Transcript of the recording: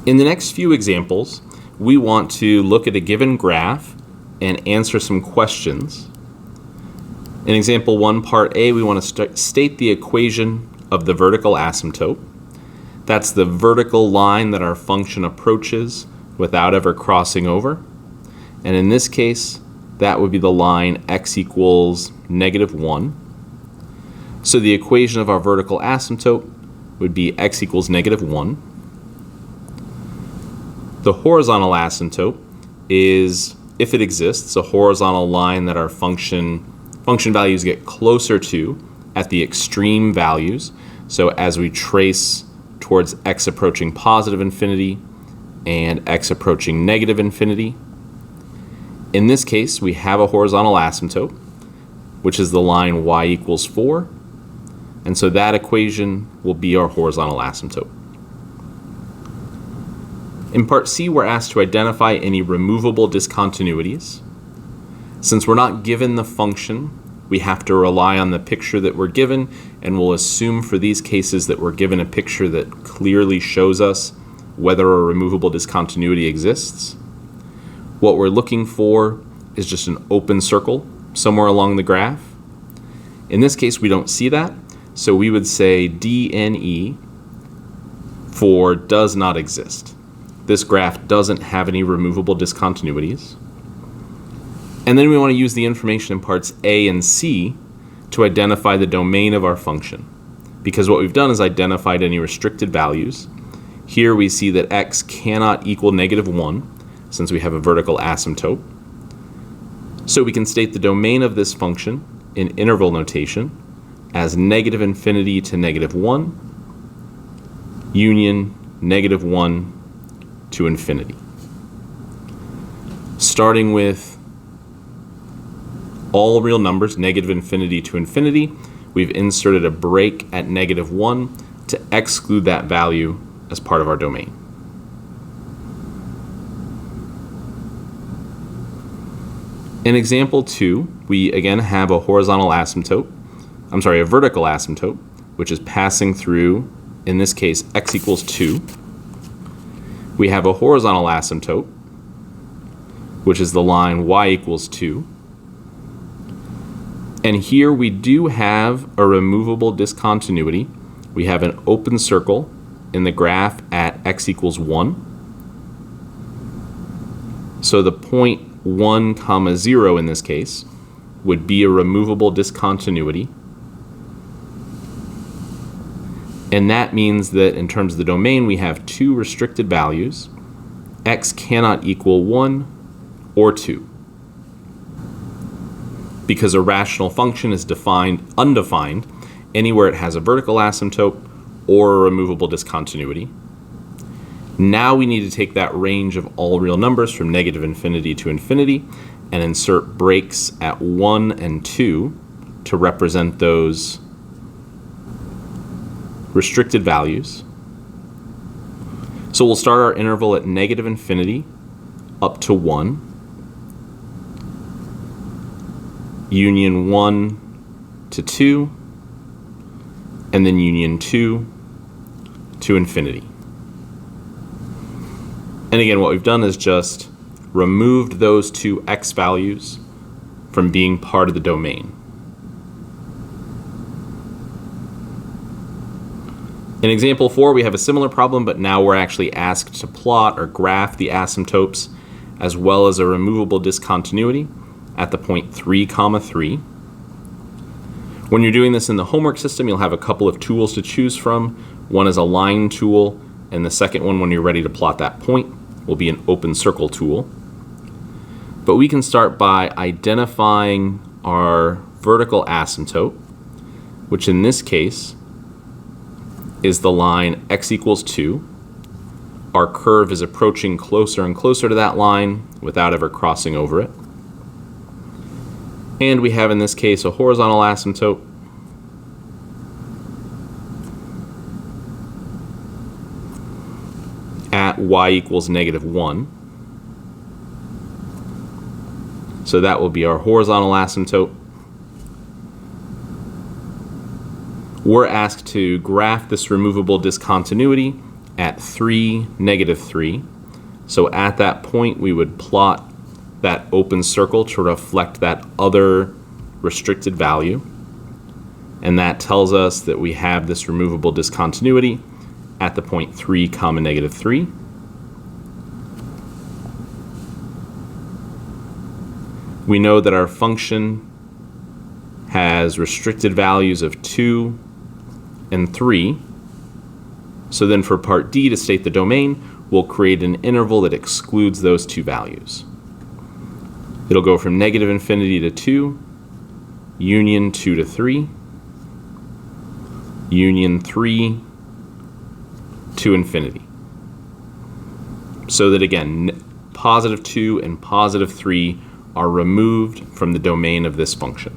In the next few examples, we want to look at a given graph and answer some questions. In example 1, part A, we want to state the equation of the vertical asymptote. That's the vertical line that our function approaches without ever crossing over. And in this case, that would be the line x equals -1. So the equation of our vertical asymptote would be x equals -1. The horizontal asymptote is, if it exists, a horizontal line that our function values get closer to at the extreme values. So as we trace towards x approaching positive infinity and x approaching negative infinity. In this case, we have a horizontal asymptote, which is the line y equals 4. And so that equation will be our horizontal asymptote. In part C, we're asked to identify any removable discontinuities. Since we're not given the function, we have to rely on the picture that we're given, and we'll assume for these cases that we're given a picture that clearly shows us whether a removable discontinuity exists. What we're looking for is just an open circle somewhere along the graph. In this case, we don't see that, so we would say DNE for does not exist. This graph doesn't have any removable discontinuities. And then we want to use the information in parts A and C to identify the domain of our function, because what we've done is identified any restricted values. Here we see that x cannot equal -1 since we have a vertical asymptote. So we can state the domain of this function in interval notation as -infinity to -1 union -1 to infinity. Starting with all real numbers, -infinity to infinity, we've inserted a break at -1 to exclude that value as part of our domain. In example 2, we again have a vertical asymptote, which is passing through, in this case, x equals 2. We have a horizontal asymptote, which is the line y equals 2. And here we do have a removable discontinuity. We have an open circle in the graph at x equals 1. So the point 1, 0 in this case would be a removable discontinuity. And that means that in terms of the domain, we have two restricted values. X cannot equal 1 or 2. Because a rational function is undefined anywhere it has a vertical asymptote or a removable discontinuity. Now we need to take that range of all real numbers from -infinity to infinity and insert breaks at 1 and 2 to represent those restricted values. So we'll start our interval at -infinity up to 1. Union 1 to 2, and then union 2 to infinity. And again, what we've done is just removed those two x values from being part of the domain. In example 4, we have a similar problem, but now we're actually asked to plot or graph the asymptotes as well as a removable discontinuity at the point 3, 3. When you're doing this in the homework system, you'll have a couple of tools to choose from. One is a line tool, and the second one, when you're ready to plot that point, will be an open circle tool. But we can start by identifying our vertical asymptote, which in this case is the line x equals 2. Our curve is approaching closer and closer to that line without ever crossing over it. And we have in this case a horizontal asymptote at y equals -1. So that will be our horizontal asymptote. We're asked to graph this removable discontinuity at 3, -3. So at that point, we would plot that open circle to reflect that other restricted value. And that tells us that we have this removable discontinuity at the point 3, -3. We know that our function has restricted values of 2 and 3. So then for part D, to state the domain, we'll create an interval that excludes those two values. It'll go from -infinity to 2, union 2 to 3, union 3 to infinity. So that again, +2 and +3 are removed from the domain of this function.